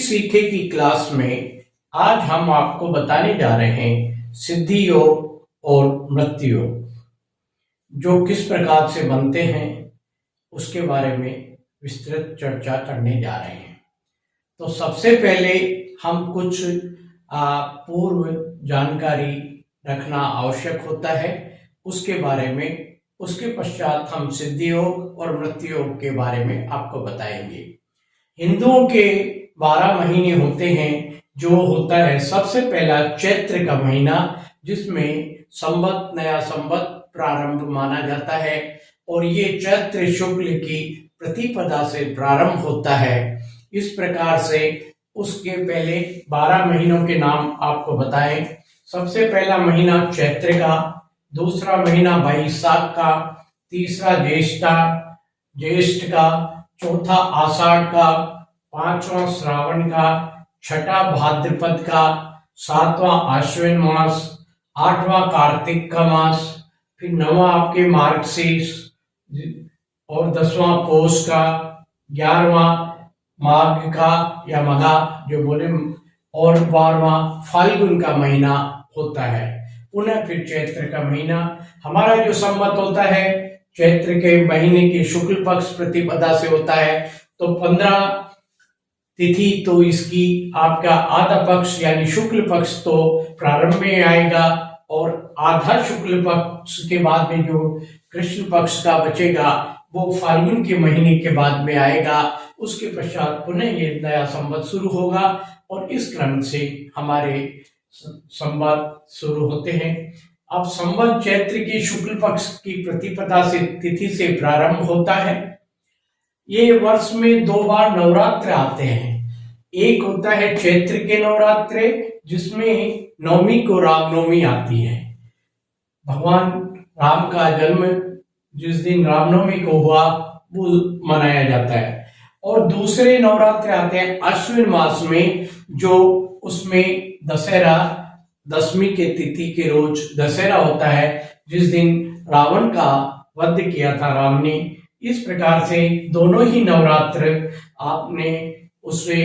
सीखे की क्लास में आज हम आपको बताने जा रहे हैं सिद्धि योग और मृत्यु योग जो किस प्रकार से बनते हैं उसके बारे में विस्तृत चर्चा करने जा रहे हैं। तो सबसे पहले हम कुछ पूर्व जानकारी रखना आवश्यक होता है उसके बारे में। उसके पश्चात हम सिद्धि योग और मृत्यु योग के बारे में आपको बताएंगे। हिंदुओं के 12 महीने होते हैं। जो होता है सबसे पहला चैत्र का महीना, जिसमें संवत नया संवत प्रारंभ माना जाता है और ये चैत्र शुक्ल की प्रतिपदा से प्रारंभ होता है। इस प्रकार से उसके पहले 12 महीनों के नाम आपको बताएं। सबसे पहला महीना चैत्र का, दूसरा महीना बैसाख का, तीसरा ज्येष्ठ का, चौथा आषाढ़ का, पांचवा श्रावण का, छठा भाद्रपद का, सातवां आश्विन मास, आठवां कार्तिक का मास, फिर नौवां आपके मार्गशीर्ष और 10वां पौष का, 11वां माघ का या मघा जो बोले, और 12वां फाल्गुन का महीना होता है। पुनः फिर चैत्र का महीना। हमारा जो संवत होता है चैत्र के महीने की शुक्ल पक्ष प्रतिपदा से होता है। तो 15 तिथि तो इसकी आपका आधा पक्ष यानी शुक्ल पक्ष तो प्रारंभ में आएगा और आधा शुक्ल पक्ष के बाद में जो कृष्ण पक्ष का बचेगा वो फाल्गुन के महीने के बाद में आएगा। उसके पश्चात पुनः ये नया संवत शुरू होगा और इस क्रम से हमारे संवत शुरू होते हैं। अब संवत चैत्र की शुक्ल पक्ष की प्रतिपदा से तिथि से प्रारंभ होता है। ये वर्ष में 2 बार नवरात्र आते हैं। एक होता है चैत्र के नवरात्रे, जिसमें नवमी को रामनवमी आती है। भगवान राम का जन्म जिस दिन रामनवमी को हुआ वो मनाया जाता है। और दूसरे नवरात्र आते हैं अश्विन मास में, जो उसमें दशहरा, दशमी के तिथि के रोज दशहरा होता है, जिस दिन रावण का वध किया था राम ने। इस प्रकार से दोनों ही नवरात्र आपने उससे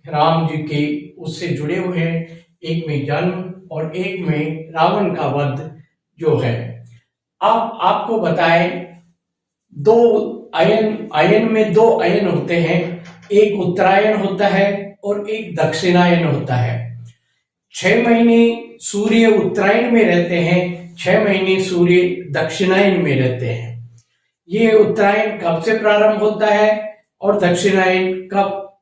राम जी के उससे जुड़े हुए हैं। एक में जन्म और एक में रावण का वध जो है। अब आपको बताएं, अयन में 2 अयन होते हैं। एक उत्तरायण होता है और एक दक्षिणायन होता है। 6 महीने सूर्य उत्तरायण में रहते हैं, 6 महीने सूर्य दक्षिणायन में रहते हैं। ये उत्तरायण कब से प्रारंभ होता है और दक्षिणायन कब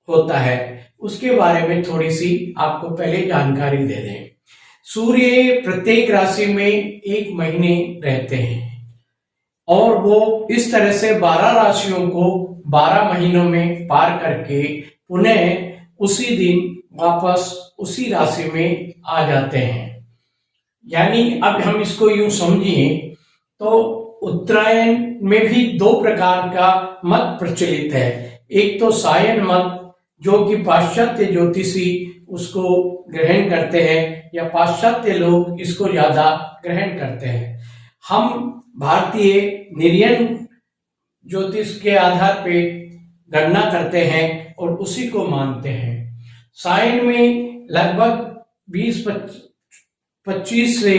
होता है उसके बारे में थोड़ी सी आपको पहले जानकारी दे दें। सूर्य प्रत्येक राशि में 1 महीने रहते हैं और वो इस तरह से 12 राशियों को 12 महीनों में पार करके पुनः उसी दिन वापस उसी राशि में आ जाते हैं। यानी अब हम इसको यूं समझिए तो उत्तरायण में भी 2 प्रकार का मत प्रचलित है। एक तो सायन मत, जो कि पाश्चात्य ज्योतिषी उसको ग्रहण करते हैं या पाश्चात्य लोग इसको ज्यादा ग्रहण करते हैं। हम भारतीय निर्यन ज्योतिष के आधार पे गणना करते हैं और उसी को मानते हैं। सायन में लगभग 20-25 से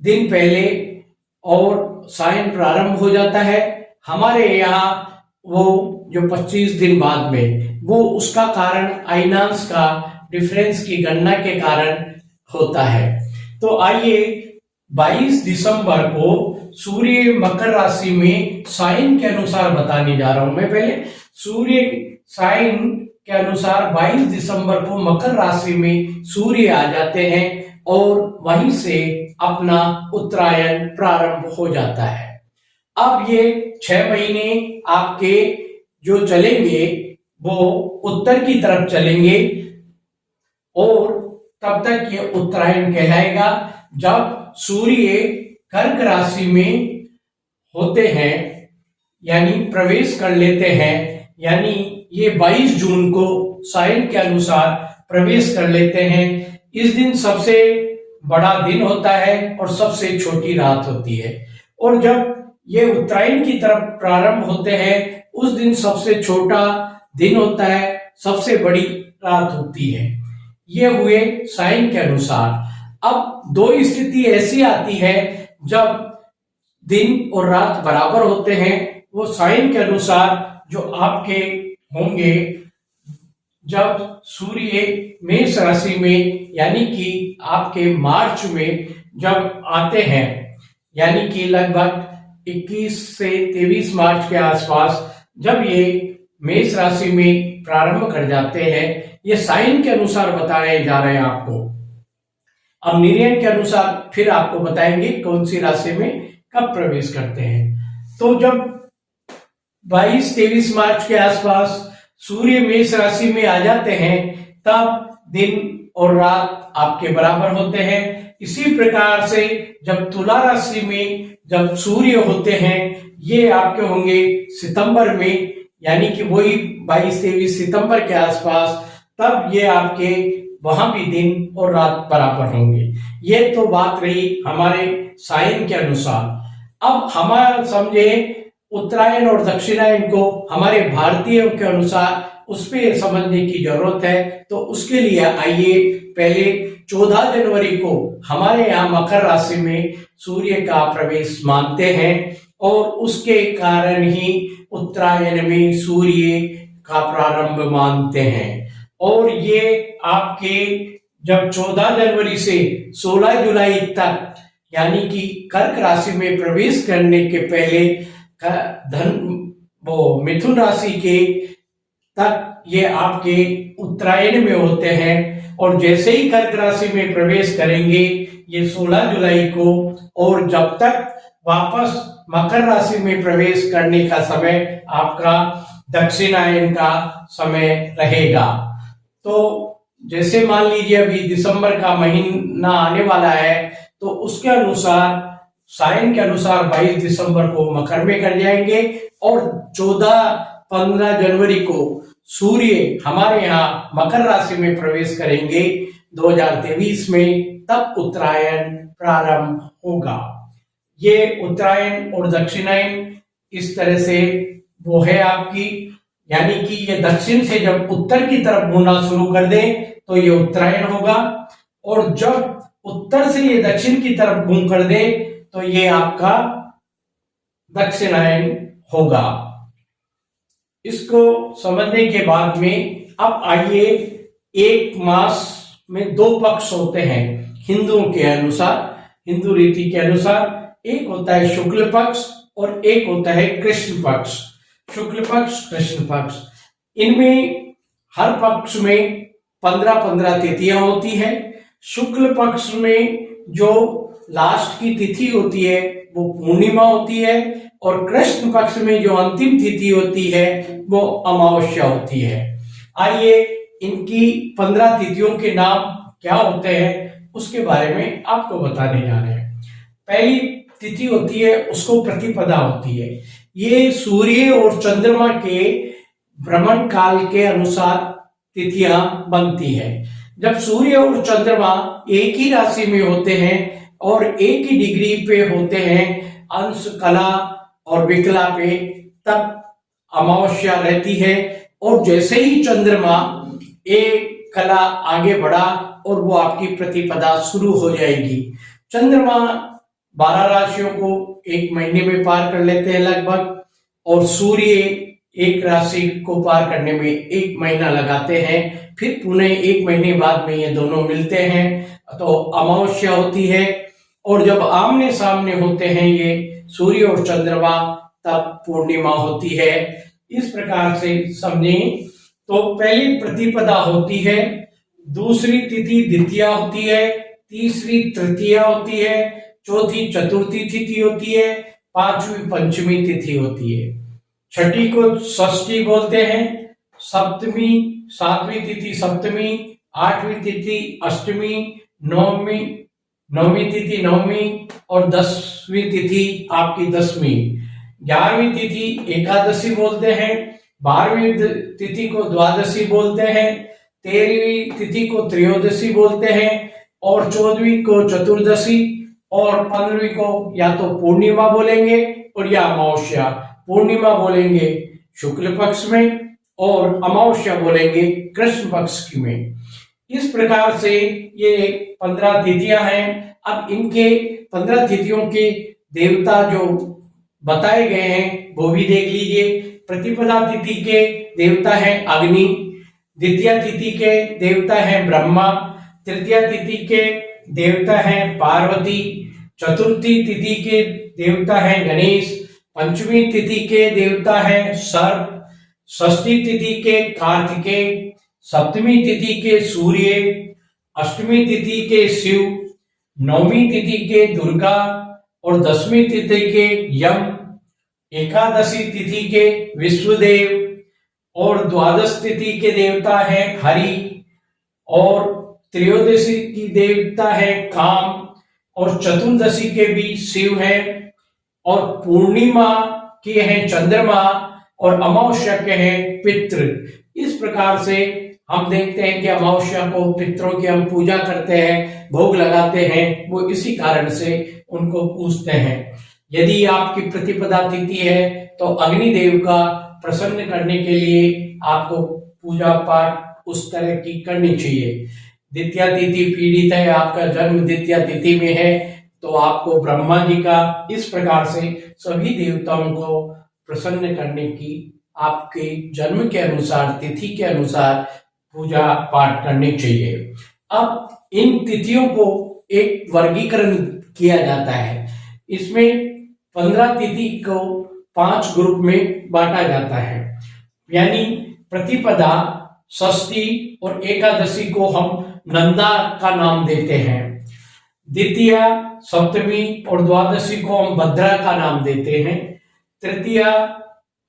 दिन पहले और सायन प्रारंभ हो जाता है। हमारे यहाँ वो जो 25 दिन बाद में, वो उसका कारण आइनांश का डिफरेंस की गणना के कारण होता है। तो आइए 22 दिसंबर को सूर्य मकर राशि में साइन के अनुसार बताने जा रहा हूं मैं। पहले सूर्य साइन के अनुसार 22 दिसंबर को मकर राशि में सूर्य आ जाते हैं और वहीं से अपना उत्तरायण प्रारंभ हो जाता है। अब ये 6 महीने आपके जो चलेंगे वो उत्तर की तरफ चलेंगे और तब तक ये उत्तरायण कहलाएगा। जब सूर्य कर्क राशि में होते हैं यानी प्रवेश कर लेते हैं, यानी ये 22 जून को साइन के अनुसार प्रवेश कर लेते हैं। इस दिन सबसे बड़ा दिन होता है और सबसे छोटी रात होती है। और जब ये उत्तरायण की तरफ प्रारंभ होते हैं उस दिन सबसे छोटा दिन होता है, सबसे बड़ी रात होती है। ये हुए साइन के अनुसार। अब दो स्थिति ऐसी आती है जब दिन और रात बराबर होते हैं, वो साइन के अनुसार जो आपके होंगे जब सूर्य मेष राशि में यानी कि आपके मार्च में जब आते हैं, यानी कि लगभग 21 से 23 मार्च के आसपास जब ये मेष राशि में प्रारंभ कर जाते हैं, ये साइन के अनुसार बताए जा रहे हैं आपको। अब निर्णय के अनुसार फिर आपको बताएंगे कौन सी राशि में कब प्रवेश करते हैं। तो जब 22-23 मार्च के आसपास सूर्य मेष राशि में आ जाते हैं, तब दिन और रात आपके बराबर होते हैं। इसी प्रकार से जब तुला राशि में जब सूर्य होते हैं, ये आपके होंगे सितंबर में, यानी कि वही 22-23 सितंबर के आसपास, तब ये आपके वहां भी दिन और रात बराबर होंगे। ये तो बात रही हमारे साइन के अनुसार। अब हमारा समझे उत्तरायण और दक्षिणायन को हमारे भारतीयों के अनुसार उस पर समझने की जरूरत है। तो उसके लिए आइए पहले 14 जनवरी को हमारे यहाँ मकर राशि में सूर्य का प्रवेश मानते हैं और उसके कारण ही उत्तरायण में सूर्य का प्रारंभ मानते हैं। और ये आपके जब 14 जनवरी से 16 जुलाई तक, यानी कि कर्क राशि में प्रवेश करने के पहले मिथुन राशि के तक ये आपके उत्तरायण में होते हैं। और जैसे ही कर्क राशि में प्रवेश करेंगे ये 16 जुलाई को, और जब तक वापस मकर राशि में प्रवेश करने का समय आपका दक्षिणायन का समय रहेगा। तो जैसे मान लीजिए अभी दिसंबर का महीना आने वाला है, तो उसके अनुसार साइन के अनुसार 22 दिसंबर को मकर में कर जाएंगे और 14-15 जनवरी को सूर्य हमारे यहाँ मकर राशि में प्रवेश करेंगे 2023 में, तब उत्तरायण प्रारंभ होगा। ये उत्तरायण और दक्षिणायन इस तरह से वो है आपकी, यानी कि ये दक्षिण से जब उत्तर की तरफ मुड़ना शुरू कर दे तो ये उत्तरायण होगा, और जब उत्तर से ये दक्षिण की तरफ मुंह कर दे तो ये आपका दक्षिणायन होगा। इसको समझने के बाद में अब आइए, एक मास में 2 पक्ष होते हैं हिंदुओं के अनुसार, हिंदू रीति के अनुसार। एक होता है शुक्ल पक्ष और एक होता है कृष्ण पक्ष। शुक्ल पक्ष, कृष्ण पक्ष, इनमें हर पक्ष में 15-15 तिथियां होती है। शुक्ल पक्ष में जो लास्ट की तिथि होती है वो पूर्णिमा होती है, और कृष्ण पक्ष में जो अंतिम तिथि होती है वो अमावस्या होती है। आइए इनकी 15 तिथियों के नाम क्या होते हैं उसके बारे में आपको बताने जा रहे हैं। पहली तिथि होती है उसको प्रतिपदा होती है। ये सूर्य और चंद्रमा के भ्रमण काल के अनुसार तिथियां बनती है। जब सूर्य और चंद्रमा एक ही राशि में होते हैं और एक ही डिग्री पे होते हैं, अंश कला और विकला पे, तब अमावस्या रहती है। और जैसे ही चंद्रमा एक कला आगे बढ़ा और वो आपकी प्रतिपदा शुरू हो जाएगी। चंद्रमा 12 राशियों को एक महीने में पार कर लेते हैं लगभग, और सूर्य एक राशि को पार करने में 1 महीना लगाते हैं। फिर पुनः 1 महीने बाद में ये दोनों मिलते हैं तो अमावस्या होती है। और जब आमने सामने होते हैं ये सूर्य और चंद्रमा, तब पूर्णिमा होती है। इस प्रकार से समझें। तो पहली प्रतिपदा होती है, दूसरी तिथि द्वितीया होती है, तीसरी तृतीया होती है, चौथी चतुर्थी तिथि होती है, 5वीं पंचमी तिथि होती है, छठी को षष्ठी बोलते हैं, सप्तमी 7वीं तिथि सप्तमी, 8वीं तिथि अष्टमी, 9वीं तिथि नवमी, और 10वीं तिथि आपकी 10वीं। 11वीं तिथि एकादशी बोलते हैं, 12वीं तिथि को द्वादशी बोलते हैं, 13वीं तिथि को त्रयोदशी बोलते हैं, और 14वीं को चतुर्दशी, और 15वीं को या तो पूर्णिमा बोलेंगे और या अमावस्या। पूर्णिमा बोलेंगे शुक्ल पक्ष में और अमावस्या बोलेंगे कृष्ण पक्ष की में। इस प्रकार से ये 15 तिथियां हैं। अब इनके 15 तिथियों के देवता जो बताए गए हैं वो भी देख लीजिए। प्रतिपदा तिथि के देवता है अग्नि, द्वितीय तिथि के देवता है ब्रह्मा, तृतीय तिथि के देवता है पार्वती, चतुर्थी तिथि के देवता है गणेश, पंचमी तिथि के देवता है सर्प, षष्ठी तिथि के कार्तिकेय, सप्तमी तिथि के सूर्य, अष्टमी तिथि के शिव, नौवीं तिथि के दुर्गा और 10वीं तिथि के यम, एकादशी तिथि के विश्वदेव और द्वादश तिथि के देवता है हरि और त्रयोदशी की देवता है काम और चतुर्दशी के भी शिव है और पूर्णिमा के हैं चंद्रमा और अमावस्या के हैं पितृ। इस प्रकार से हम देखते हैं कि अमावस्या को पितरों की हम पूजा करते हैं, भोग लगाते हैं, वो इसी कारण से उनको पूजते हैं। यदि आपकी प्रतिपदा तिथि है तो अग्निदेव का प्रसन्न करने के लिए आपको पूजा पाठ उस तरह की करनी चाहिए। द्वितीय तिथि पीड़ित है, आपका जन्म द्वितीय तिथि में है तो आपको ब्रह्मा जी का इस प्रकार से सभी देवताओं को प्रसन्न करने की आपके जन्म के अनुसार तिथि के अनुसार पूजा पाठ करनी चाहिए। अब इन तिथियों को एक वर्गीकरण किया जाता है। इसमें 15 तिथि को 5 ग्रुप में बांटा जाता है। यानी प्रतिपदा, षष्ठी और एकादशी को हम नंदा का नाम देते हैं। द्वितीय, सप्तमी और द्वादशी को हम भद्रा का नाम देते हैं। तृतीय,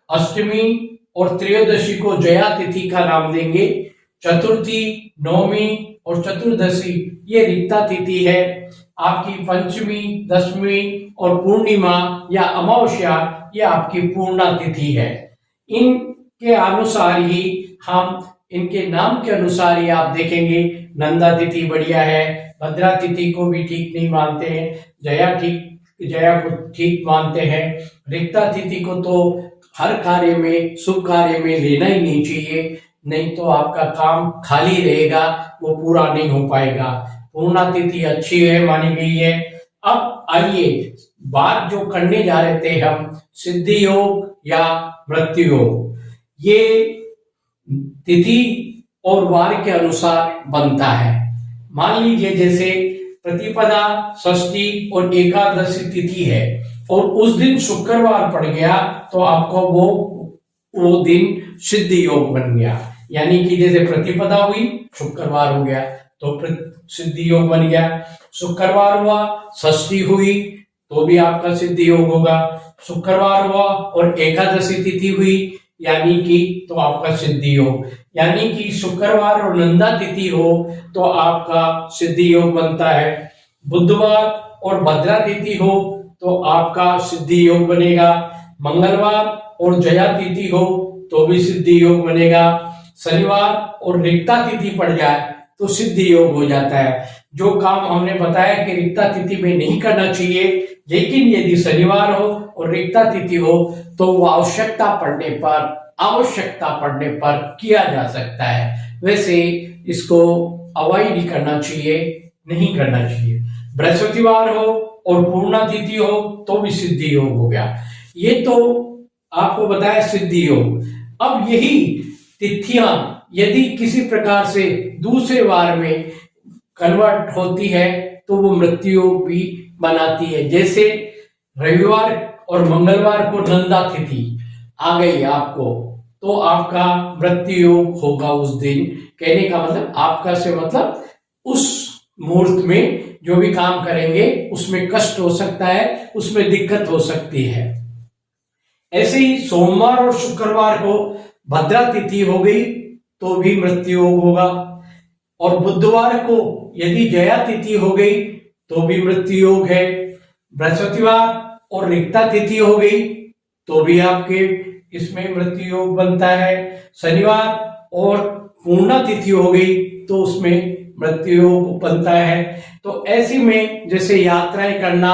अष्टमी और त्रयोदशी को जया तिथि का नाम देंगे। चतुर्थी, नौवीं और चतुर्दशी ये रिक्ता तिथि है। आपकी पंचमी, 10वीं और पूर्णिमा या अमावस्या ये आपकी पूर्णा तिथि है। इनके अनुसार ही हम इनके नाम के अनुसार ही आप देखेंगे नंदा तिथि बढ़िया है, भद्रा तिथि को भी ठीक नहीं मानते हैं, जया को ठीक मानते हैं। रिक्ता तिथि को तो हर कार्य में, शुभ कार्य में लेना ही नहीं चाहिए, नहीं तो आपका काम खाली रहेगा, वो पूरा नहीं हो पाएगा। पूर्णा तिथि अच्छी है, मानी गई है। अब आइए बात जो करने जा रहे थे हम, सिद्धि योग या मृत्यु योग, ये तिथि और वार के अनुसार बनता है। मान लीजिए जैसे प्रतिपदा, षष्ठी और एकादशी तिथि है और उस दिन शुक्रवार पड़ गया तो आपको वो दिन सिद्धि योग बन गया। यानी कि जैसे प्रतिपदा हुई, शुक्रवार हो गया तो सिद्धि योग बन गया। शुक्रवार हुआ, षष्ठी हुई तो भी आपका सिद्धि योग होगा। शुक्रवार हुआ और एकादशी तिथि हुई यानी कि तो आपका सिद्धि योग। यानी कि शुक्रवार और नंदा तिथि हो तो आपका सिद्धि योग बनता है। बुधवार और भद्रा तिथि हो तो आपका सिद्धि योग बनेगा। मंगलवार और जया तिथि हो तो भी सिद्धि योग बनेगा। शनिवार और रिक्ता तिथि पड़ जाए तो सिद्धि योग हो जाता है। जो काम हमने बताया कि रिक्ता तिथि में नहीं करना चाहिए, लेकिन यदि शनिवार हो और रिक्ता तिथि हो तो वो आवश्यकता पड़ने पर किया जा सकता है। वैसे इसको अवॉइड ही करना चाहिए, नहीं करना चाहिए। बृहस्पतिवार हो और पूर्णा तिथि हो तो भी सिद्धि योग हो गया। ये तो आपको बताया सिद्धि योग। अब यही तिथियां यदि किसी प्रकार से दूसरे वार में कन्वर्ट होती है तो वो मृत्यु योग भी बनाती है। जैसे रविवार और मंगलवार को नंदा तिथि आ गई आपको तो आपका मृत्यु योग होगा उस दिन। कहने का मतलब आपका से मतलब उस मुहूर्त में जो भी काम करेंगे उसमें कष्ट हो सकता है, उसमें दिक्कत हो सकती है। ऐसे ही सोमवार और शुक्रवार को भद्रा तिथि हो गई तो भी मृत्यु योग होगा और बुधवार को यदि जया तिथि हो गई तो भी मृत्यु योग है। बृहस्पतिवार और रिक्ता तिथि हो गई तो भी आपके इसमें मृत्यु योग बनता है। शनिवार और पूर्णा तिथि हो गई तो उसमें मृत्यु योग बनता है। तो ऐसे में जैसे यात्राएं करना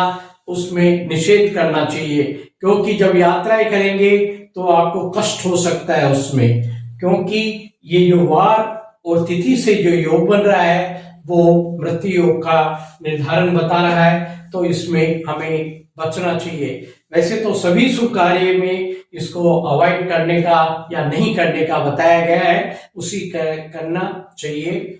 उसमें निषेध करना चाहिए, क्योंकि जब यात्राएं करेंगे तो आपको कष्ट हो सकता है उसमें। क्योंकि ये जो वार और तिथि से जो योग बन रहा है वो मृत्यु योग का निर्धारण बता रहा है, तो इसमें हमें बचना चाहिए। वैसे तो सभी शुभ कार्य में इसको अवॉइड करने का या नहीं करने का बताया गया है, उसी करना चाहिए।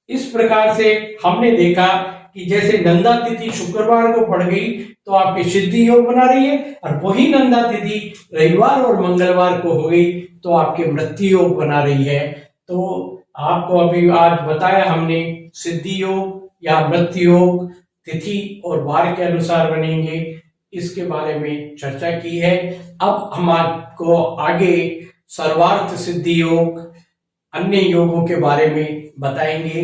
इस प्रकार से हमने देखा कि जैसे नंदा तिथि शुक्रवार को पड़ गई तो आपकी सिद्धि योग बना रही है, और वही नंदा तिथि रविवार और मंगलवार को हो गई तो आपके मृत्यु योग बना रही है। तो आपको अभी आज बताया हमने सिद्धि योग या मृत्यु योग तिथि और वार के अनुसार बनेंगे, इसके बारे में चर्चा की है। अब हम आपको आगे सर्वार्थ सिद्धि योग, अन्य योगों के बारे में बताएंगे।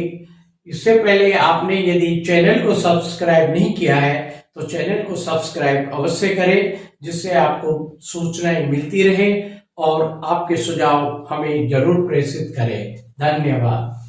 इससे पहले आपने यदि चैनल को सब्सक्राइब नहीं किया है तो चैनल को सब्सक्राइब अवश्य करें, जिससे आपको सूचनाएं मिलती रहे और आपके सुझाव हमें जरूर प्रेषित करें। धन्यवाद।